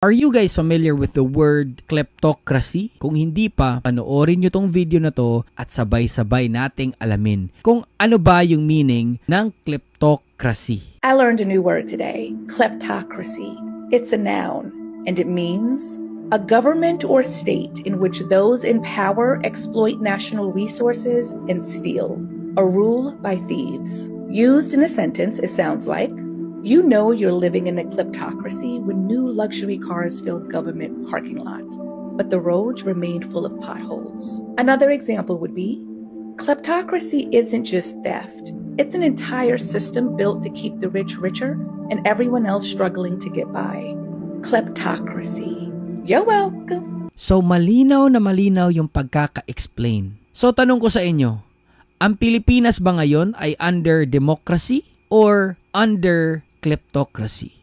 Are you guys familiar with the word kleptocracy? Kung hindi pa, panoorin nyo tong video na to at sabay-sabay nating alamin kung ano ba yung meaning ng kleptocracy. I learned a new word today, kleptocracy. It's a noun, and it means a government or state in which those in power exploit national resources and steal. A rule by thieves. Used in a sentence, it sounds like, you know you're living in a kleptocracy when new luxury cars fill government parking lots, but the roads remain full of potholes. Another example would be, kleptocracy isn't just theft. It's an entire system built to keep the rich richer and everyone else struggling to get by. Kleptocracy. You're welcome. So malinaw na malinaw yung pagkaka-explain. So tanong ko sa inyo, ang Pilipinas ba ngayon ay under democracy or under kleptocracy?